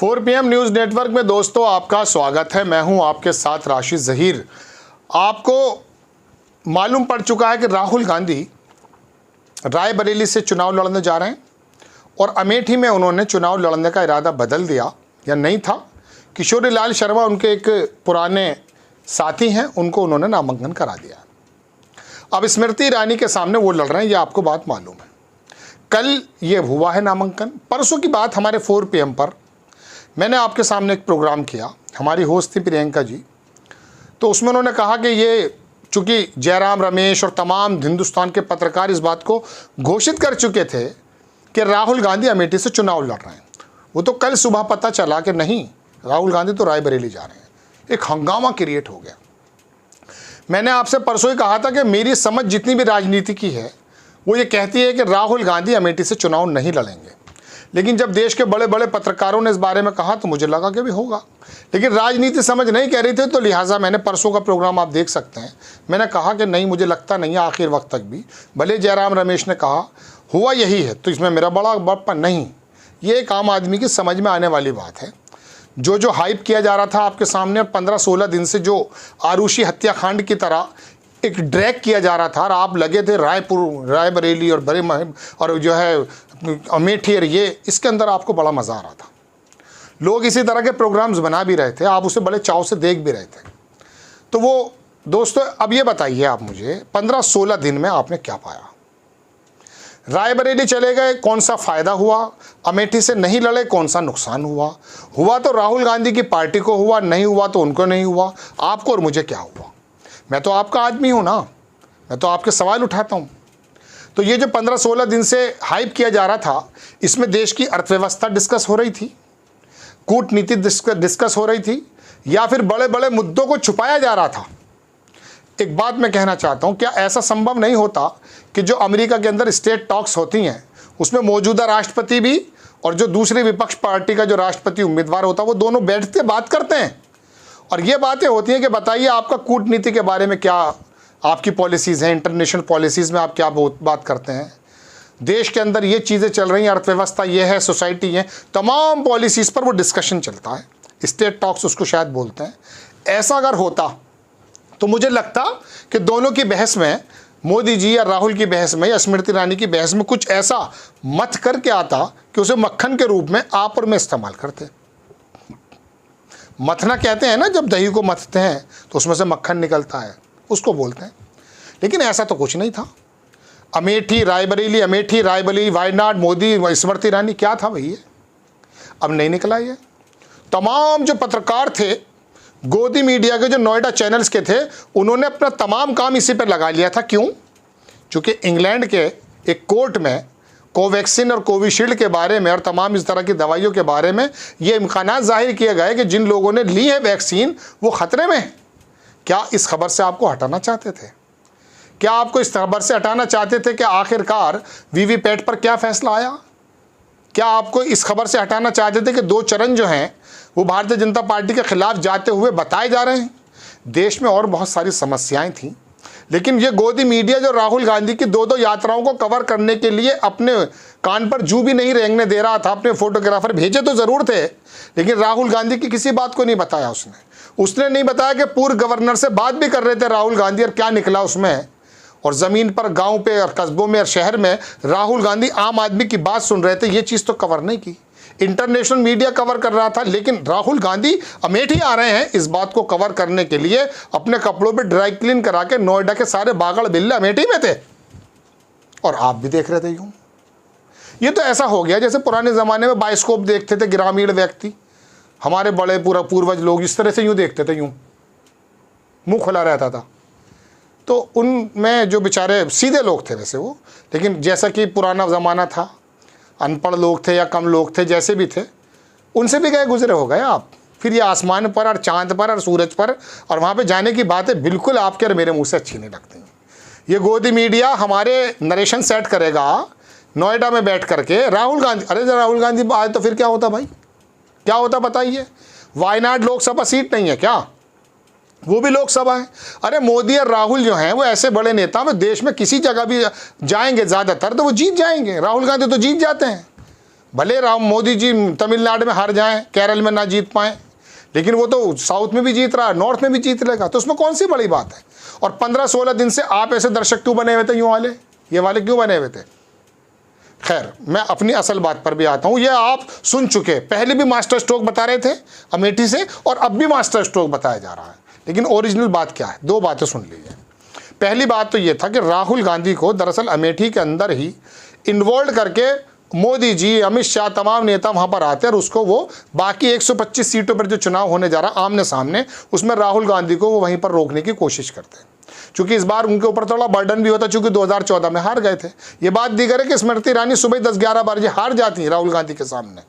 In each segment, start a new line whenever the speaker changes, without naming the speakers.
4 PM news network में दोस्तों आपका स्वागत है। मैं हूं आपके साथ राशिद ज़हीर। आपको मालूम पड़ चुका है कि राहुल गांधी रायबरेली से चुनाव लड़ने जा रहे हैं और अमेठी में उन्होंने चुनाव लड़ने का इरादा बदल दिया या नहीं था। किशोरी लाल शर्मा उनके एक पुराने साथी हैं, उनको उन्होंने नामांकन करा दिया। अब स्मृति ईरानी के सामने वो लड़ रहे हैं, ये आपको बात मालूम है। कल ये हुआ है नामांकन। परसों की बात हमारे 4 PM पर मैंने आपके सामने एक प्रोग्राम किया, हमारी होस्ट थी प्रियंका जी। तो उसमें उन्होंने कहा कि ये चूँकि जयराम रमेश और तमाम हिंदुस्तान के पत्रकार इस बात को घोषित कर चुके थे कि राहुल गांधी अमेठी से चुनाव लड़ रहे हैं, वो तो कल सुबह पता चला कि नहीं, राहुल गांधी तो रायबरेली जा रहे हैं। एक हंगामा क्रिएट हो गया। मैंने आपसे परसों ही कहा था कि मेरी समझ जितनी भी राजनीति की है वो ये कहती है कि राहुल गांधी अमेठी से चुनाव नहीं लड़ेंगे, लेकिन जब देश के बड़े बड़े पत्रकारों ने इस बारे में कहा तो मुझे लगा कि भी होगा, लेकिन राजनीति समझ नहीं कह रही थी। तो लिहाजा मैंने परसों का प्रोग्राम आप देख सकते हैं, मैंने कहा कि नहीं, मुझे लगता नहीं है आखिर वक्त तक भी, भले जयराम रमेश ने कहा हुआ यही है तो इसमें मेरा बड़ा बप्पा नहीं। ये एक आम आदमी की समझ में आने वाली बात है। जो हाइप किया जा रहा था आपके सामने 15-16 दिन से, जो आरुषि हत्याकांड की तरह एक ड्रैग किया जा रहा था और आप लगे थे रायबरेली और बड़े और जो है अमेठी और ये, इसके अंदर आपको बड़ा मज़ा आ रहा था। लोग इसी तरह के प्रोग्राम्स बना भी रहे थे, आप उसे बड़े चाव से देख भी रहे थे। तो वो दोस्तों, अब ये बताइए आप मुझे, 15-16 दिन में आपने क्या पाया? रायबरेली चले गए, कौन सा फ़ायदा हुआ? अमेठी से नहीं लड़े, कौन सा नुकसान हुआ? हुआ तो राहुल गांधी की पार्टी को हुआ, नहीं हुआ तो उनको नहीं हुआ। आपको और मुझे क्या हुआ? मैं तो आपका आदमी हूँ ना, मैं तो आपके सवाल उठाता हूँ। तो ये जो 15-16 दिन से हाइप किया जा रहा था, इसमें देश की अर्थव्यवस्था डिस्कस हो रही थी, कूटनीति डिस्कस हो रही थी, या फिर बड़े बड़े मुद्दों को छुपाया जा रहा था? एक बात मैं कहना चाहता हूँ, क्या ऐसा संभव नहीं होता कि जो अमेरिका के अंदर स्टेट टॉक्स होती हैं उसमें मौजूदा राष्ट्रपति भी और जो दूसरी विपक्ष पार्टी का जो राष्ट्रपति उम्मीदवार होता है वो दोनों बैठते बात करते हैं और ये बातें होती हैं कि बताइए आपका कूटनीति के बारे में क्या आपकी पॉलिसीज़ हैं, इंटरनेशनल पॉलिसीज़ में आप क्या बात करते हैं, देश के अंदर ये चीज़ें चल रही हैं, अर्थव्यवस्था ये है, सोसाइटी है, तमाम पॉलिसीज़ पर वो डिस्कशन चलता है, स्टेट टॉक्स उसको शायद बोलते हैं। ऐसा अगर होता तो मुझे लगता कि दोनों की बहस में, मोदी जी या राहुल की बहस में या स्मृति ईरानी की बहस में कुछ ऐसा मथ करके आता कि उसे मक्खन के रूप में आप और मैं इस्तेमाल करते। मथना कहते हैं ना, जब दही को मथते हैं तो उसमें से मक्खन निकलता है, उसको बोलते हैं। लेकिन ऐसा तो कुछ नहीं था। अमेठी रायबरेली, वायनाड, मोदी, स्मृति ईरानी, क्या था भैया? अब नहीं निकला ये। तमाम जो पत्रकार थे, गोदी मीडिया के जो नोएडा चैनल्स के थे, उन्होंने अपना तमाम काम इसी पर लगा लिया था। क्यों? क्योंकि इंग्लैंड के एक कोर्ट में कोवैक्सीन और कोविशील्ड के बारे में और तमाम इस तरह की दवाइयों के बारे में ये इम्कानात जाहिर किए गए कि जिन लोगों ने ली है वैक्सीन वो ख़तरे में है। क्या इस खबर से आपको हटाना चाहते थे? क्या आपको इस खबर से हटाना चाहते थे कि आखिरकार वीवीपैट पर क्या फैसला आया? क्या आपको इस खबर से हटाना चाहते थे कि 2 चरण जो हैं वो भारतीय जनता पार्टी के खिलाफ जाते हुए बताए जा रहे हैं? देश में और बहुत सारी समस्याएं थीं, लेकिन ये गोदी मीडिया जो राहुल गांधी की 2-2 यात्राओं को कवर करने के लिए अपने कान पर जू भी नहीं रेंगने दे रहा था। अपने फोटोग्राफर भेजे तो ज़रूर थे, लेकिन राहुल गांधी की किसी बात को नहीं बताया उसने नहीं बताया कि पूर्व गवर्नर से बात भी कर रहे थे राहुल गांधी, और क्या निकला उसमें। और ज़मीन पर, गांव पे और कस्बों में और शहर में राहुल गांधी आम आदमी की बात सुन रहे थे, ये चीज़ तो कवर नहीं की। इंटरनेशनल मीडिया कवर कर रहा था, लेकिन राहुल गांधी अमेठी आ रहे हैं इस बात को कवर करने के लिए अपने कपड़ों पे ड्राई क्लीन करा के नोएडा के सारे बागड़ बिल्ले अमेठी में थे और आप भी देख रहे थे। यूं ये तो ऐसा हो गया जैसे पुराने ज़माने में बायोस्कोप देखते थे ग्रामीण व्यक्ति, हमारे बड़े पूर्वज लोग इस तरह से यूँ देखते थे, यूँ मुँह खुला रहता था। तो उनमें जो बेचारे सीधे लोग थे वैसे वो, लेकिन जैसा कि पुराना ज़माना था, अनपढ़ लोग थे या कम लोग थे, जैसे भी थे, उनसे भी गए गुजरे हो गए आप। फिर ये आसमान पर और चांद पर और सूरज पर और वहाँ पे जाने की बातें बिल्कुल आपके और मेरे मुंह से अच्छी नहीं लगती। ये गोदी मीडिया हमारे नरेशन सेट करेगा नोएडा में बैठ करके, राहुल गांधी, अरे राहुल गांधी आए तो फिर क्या होता भाई? क्या होता बताइए? वायनाड लोकसभा सीट नहीं है क्या? वो भी लोकसभा है। अरे मोदी और राहुल जो हैं वो ऐसे बड़े नेता, वो देश में किसी जगह भी जाएंगे ज़्यादातर तो वो जीत जाएंगे। राहुल गांधी तो जीत जाते हैं। भले राम मोदी जी तमिलनाडु में हार जाएं, केरल में ना जीत पाएं, लेकिन वो तो साउथ में भी जीत रहा है, नॉर्थ में भी जीत लेगा, तो उसमें कौन सी बड़ी बात है। और 15-16 दिन से आप ऐसे दर्शक क्यों बने हुए थे, यूँ वाले, ये वाले क्यों बने हुए थे। खैर, मैं अपनी असल बात पर भी आता हूँ। ये आप सुन चुके, पहले भी मास्टर स्ट्रोक बता रहे थे अमेठी से, और अब भी मास्टर स्ट्रोक बताया जा रहा है। लेकिन ओरिजिनल बात क्या है, दो बातें सुन लीजिए। पहली बात तो ये था कि राहुल गांधी को दरअसल अमेठी के अंदर ही इन्वॉल्व करके मोदी जी, अमित शाह, तमाम नेता वहाँ पर आते हैं और उसको वो बाकी 125 सीटों पर जो चुनाव होने जा रहा आमने सामने, उसमें राहुल गांधी को वो वहीं पर रोकने की कोशिश करते हैं। चूंकि इस बार उनके ऊपर थोड़ा बर्डन भी होता, चूंकि 2014 में हार गए थे। ये बात दीगर है कि स्मृति ईरानी सुबह 10-11 बार हार जाती हैं राहुल गांधी के सामने,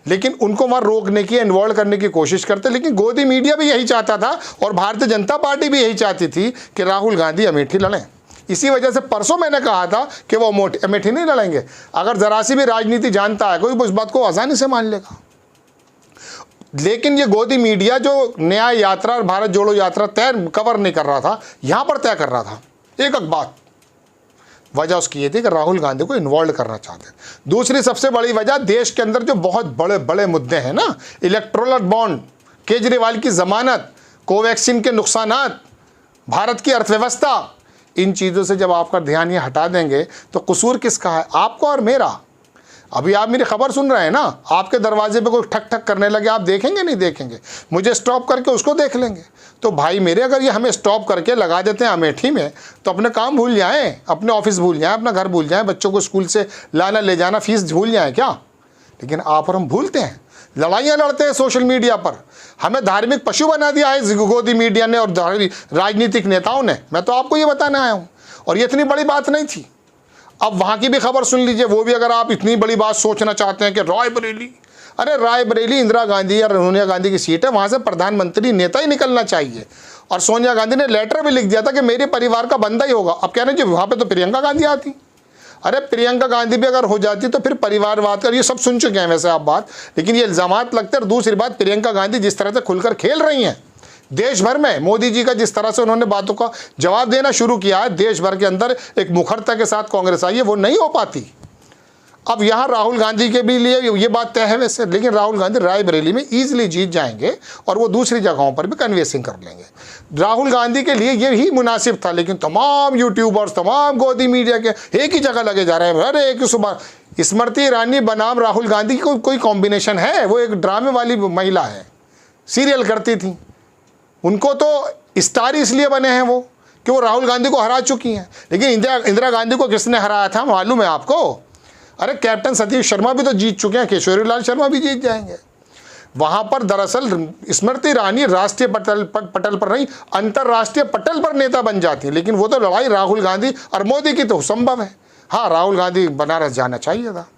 लेकिन उनको वहाँ रोकने की, इन्वॉल्व करने की कोशिश करते। लेकिन गोदी मीडिया भी यही चाहता था और भारतीय जनता पार्टी भी यही चाहती थी कि राहुल गांधी अमेठी लड़ें। इसी वजह से परसों मैंने कहा था कि वो अमेठी नहीं लड़ेंगे। अगर जरा सी भी राजनीति जानता है कोई, उस बात को आसानी से मान लेगा। लेकिन ये गोदी मीडिया जो न्याय यात्रा और भारत जोड़ो यात्रा तय कवर नहीं कर रहा था, यहाँ पर तय कर रहा था। एक बात वजह उसकी ये थी कि राहुल गांधी को इन्वॉल्व करना चाहते हैं। दूसरी सबसे बड़ी वजह, देश के अंदर जो बहुत बड़े बड़े मुद्दे हैं ना, इलेक्टोरल बॉन्ड, केजरीवाल की जमानत, कोवैक्सीन के नुकसानात, भारत की अर्थव्यवस्था, इन चीज़ों से जब आपका ध्यान ये हटा देंगे तो कसूर किसका है, आपका और मेरा। अभी आप मेरी खबर सुन रहे हैं ना, आपके दरवाजे पे कोई ठक ठक करने लगे, आप देखेंगे नहीं देखेंगे, मुझे स्टॉप करके उसको देख लेंगे। तो भाई मेरे, अगर ये हमें स्टॉप करके लगा देते हैं अमेठी में, तो अपने काम भूल जाएं, अपने ऑफिस भूल जाएं, अपना घर भूल जाएं, बच्चों को स्कूल से लाना ले जाना, फीस भूल जाएं क्या। लेकिन आप और हम भूलते हैं, लड़ाइयाँ लड़ते हैं सोशल मीडिया पर। हमें धार्मिक पशु बना दिया है गोदी मीडिया ने और राजनीतिक नेताओं ने। मैं तो आपको ये बताना आया हूँ, और ये इतनी बड़ी बात नहीं थी। अब वहाँ की भी खबर सुन लीजिए, वो भी अगर आप इतनी बड़ी बात सोचना चाहते हैं कि रायबरेली, अरे रायबरेली इंदिरा गांधी या सोनिया गांधी की सीट है, वहाँ से प्रधानमंत्री नेता ही निकलना चाहिए। और सोनिया गांधी ने लेटर भी लिख दिया था कि मेरे परिवार का बंदा ही होगा। अब कह रहे हैं जी वहाँ पर तो प्रियंका गांधी आती, अरे प्रियंका गांधी भी अगर हो जाती तो फिर परिवारवाद का, ये सब सुन चुके हैं वैसे आप बात, लेकिन ये इल्ज़ामात लगते हैं। और दूसरी बात, प्रियंका गांधी जिस तरह से खुलकर खेल रही हैं देश भर में, मोदी जी का जिस तरह से उन्होंने बातों का जवाब देना शुरू किया है, देश भर के अंदर एक मुखरता के साथ कांग्रेस आई है, वो नहीं हो पाती। अब यहाँ राहुल गांधी के भी लिए ये बात तय है वैसे, लेकिन राहुल गांधी रायबरेली में ईजिली जीत जाएंगे और वो दूसरी जगहों पर भी कन्वेंसिंग कर लेंगे। राहुल गांधी के लिए ये ही मुनासिब था, लेकिन तमाम यूट्यूबर्स, तमाम गोदी मीडिया के एक ही जगह लगे जा रहे हैं। अरे एक सुबह स्मृति ईरानी बनाम राहुल गांधी की कोई कॉम्बिनेशन है? वो एक ड्रामे वाली महिला है, सीरियल करती थी, उनको तो स्टार इसलिए बने हैं वो कि वो राहुल गांधी को हरा चुकी हैं। लेकिन इंदिरा गांधी को किसने हराया था मालूम है आपको? अरे कैप्टन सतीश शर्मा भी तो जीत चुके हैं, केशरी लाल शर्मा भी जीत जाएंगे। वहाँ पर दरअसल स्मृति ईरानी राष्ट्रीय पटल पर नहीं, अंतर्राष्ट्रीय पटल पर नेता बन जाती है। लेकिन वो तो लड़ाई राहुल गांधी और मोदी की तो संभव है। हाँ, राहुल गांधी बनारस जाना चाहिए था,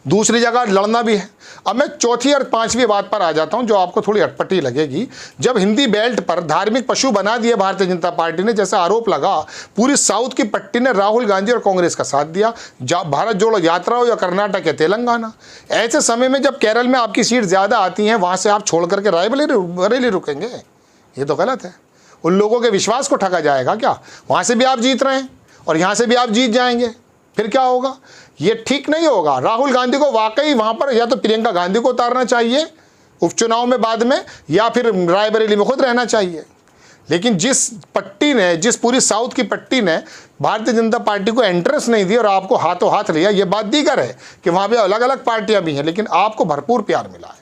दूसरी जगह लड़ना भी है। अब मैं चौथी और पांचवी बात पर आ जाता हूं, जो आपको थोड़ी अटपटी लगेगी। जब हिंदी बेल्ट पर धार्मिक पशु बना दिए भारतीय जनता पार्टी ने, जैसा आरोप लगा, पूरी साउथ की पट्टी ने राहुल गांधी और कांग्रेस का साथ दिया, भारत जोड़ो यात्रा हो या कर्नाटक या तेलंगाना। ऐसे समय में जब केरल में आपकी सीट ज़्यादा आती हैं, वहाँ से आप छोड़ करके रायबरेली रुकेंगे, ये तो गलत है। उन लोगों के विश्वास को ठगा जाएगा क्या? वहाँ से भी आप जीत रहे हैं और यहाँ से भी आप जीत जाएंगे, फिर क्या होगा? ये ठीक नहीं होगा। राहुल गांधी को वाकई वहाँ पर या तो प्रियंका गांधी को उतारना चाहिए उपचुनाव में बाद में, या फिर रायबरेली में खुद रहना चाहिए। लेकिन जिस पट्टी ने, जिस पूरी साउथ की पट्टी ने भारतीय जनता पार्टी को एंट्रेंस नहीं दी और आपको हाथों हाथ लिया, ये बात दीगर है कि वहाँ पे अलग अलग पार्टियाँ भी हैं, लेकिन आपको भरपूर प्यार मिला है।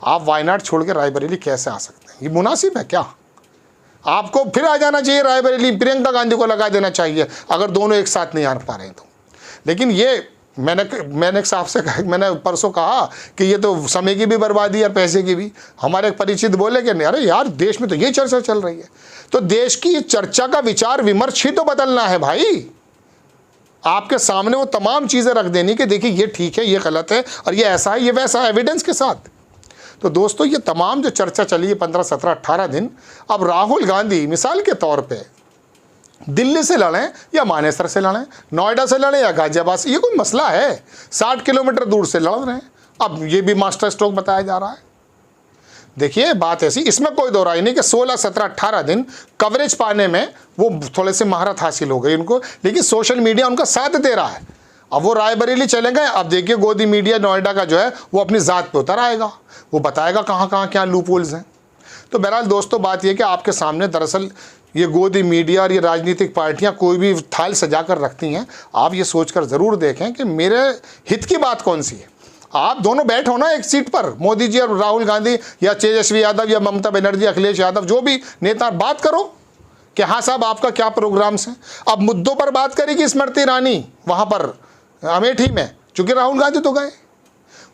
आप वायनाड छोड़ के रायबरेली कैसे आ सकते हैं? ये मुनासिब है क्या? आपको फिर आ जाना चाहिए रायबरेली, प्रियंका गांधी को लगा देना चाहिए अगर दोनों एक साथ नहीं आ पा रहे हैं तो। लेकिन ये मैंने साहब से कहा, मैंने परसों कहा कि ये तो समय की भी बर्बादी है, पैसे की भी। हमारे एक परिचित बोले कि अरे यार देश में तो ये चर्चा चल रही है, तो देश की चर्चा का विचार विमर्श ही तो बदलना है भाई। आपके सामने वो तमाम चीज़ें रख देनी कि देखिए ये ठीक है, ये गलत है, और ये ऐसा है, ये वैसा, एविडेंस के साथ। तो दोस्तों ये तमाम जो चर्चा चली है 15, 17, 18 दिन, अब राहुल गांधी मिसाल के तौर पे दिल्ली से लड़ें या मानेसर से लड़ें, नोएडा से लड़ें या गाजियाबाद से, ये कोई मसला है? 60 किलोमीटर दूर से लड़ रहे हैं। अब ये भी मास्टर स्ट्रोक बताया जा रहा है। देखिए बात ऐसी, इसमें कोई दो राय नहीं कि 16, 17, 18 दिन कवरेज पाने में वो थोड़े से महारत हासिल हो गई उनको, लेकिन सोशल मीडिया उनका साथ दे रहा है। अब वो रायबरेली चले गए, अब देखिए गोदी मीडिया नोएडा का जो है वो अपनी ज़ात पे उतर आएगा, वो बताएगा कहाँ कहाँ क्या लूप होल्स हैं। तो बहरहाल दोस्तों, बात यह कि आपके सामने दरअसल ये गोदी मीडिया और ये राजनीतिक पार्टियां कोई भी थाल सजा कर रखती हैं। आप ये सोचकर ज़रूर देखें कि मेरे हित की बात कौन सी है। आप दोनों बैठो ना एक सीट पर, मोदी जी और राहुल गांधी या तेजस्वी यादव या ममता बनर्जी, अखिलेश यादव, जो भी नेता, बात करो कि हाँ साहब आपका क्या प्रोग्राम्स हैं। अब मुद्दों पर बात करेगी स्मृति ईरानी वहाँ पर अमेठी में, चूँकि राहुल गांधी तो गए।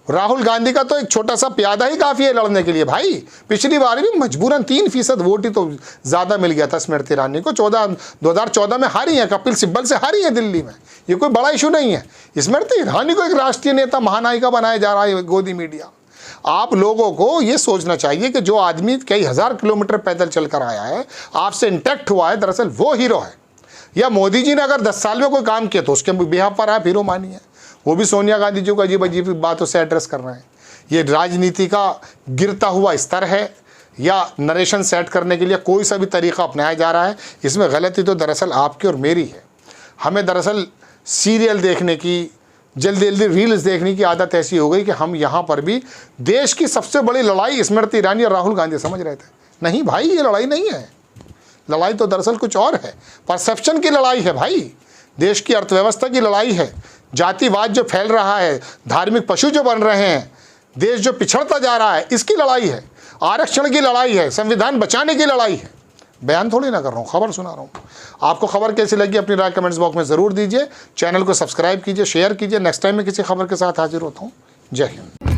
राहुल गांधी का तो एक छोटा सा प्यादा ही काफ़ी है लड़ने के लिए भाई। पिछली बार भी मजबूरन 3% वोट ही तो ज़्यादा मिल गया था स्मृति ईरानी को। 2014 में हारी है, कपिल सिब्बल से हारी है दिल्ली में, ये कोई बड़ा इशू नहीं है। स्मृति ईरानी को एक राष्ट्रीय नेता, महानायिका बनाया जा रहा है गोदी मीडिया। आप लोगों को ये सोचना चाहिए कि जो आदमी कई हज़ार किलोमीटर पैदल चल कर आया है, आपसे इंटैक्ट हुआ है, दरअसल वो हीरो है। या मोदी जी ने अगर 10 साल में कोई काम किया तो उसके बिहाफ पर आप हीरो मानिए। वो भी सोनिया गांधी जी को अजीब अजीब बातों से एड्रेस कर रहे हैं। ये राजनीति का गिरता हुआ स्तर है या नरेशन सेट करने के लिए कोई सा भी तरीका अपनाया जा रहा है। इसमें गलती तो दरअसल आपकी और मेरी है। हमें दरअसल सीरियल देखने की, जल्दी जल्दी रील्स देखने की आदत ऐसी हो गई कि हम यहाँ पर भी देश की सबसे बड़ी लड़ाई स्मृति ईरानी और राहुल गांधी समझ रहे थे। नहीं भाई, ये लड़ाई नहीं है। लड़ाई तो दरअसल कुछ और है। परसेप्शन की लड़ाई है भाई, देश की अर्थव्यवस्था की लड़ाई है, जातिवाद जो फैल रहा है, धार्मिक पशु जो बन रहे हैं, देश जो पिछड़ता जा रहा है, इसकी लड़ाई है, आरक्षण की लड़ाई है, संविधान बचाने की लड़ाई है। बयान थोड़ी ना कर रहा हूँ, खबर सुना रहा हूँ। आपको खबर कैसी लगी अपनी राय कमेंट्स बॉक्स में ज़रूर दीजिए। चैनल को सब्सक्राइब कीजिए, शेयर कीजिए। नेक्स्ट टाइम मैं किसी खबर के साथ हाजिर होता हूँ। जय हिंद।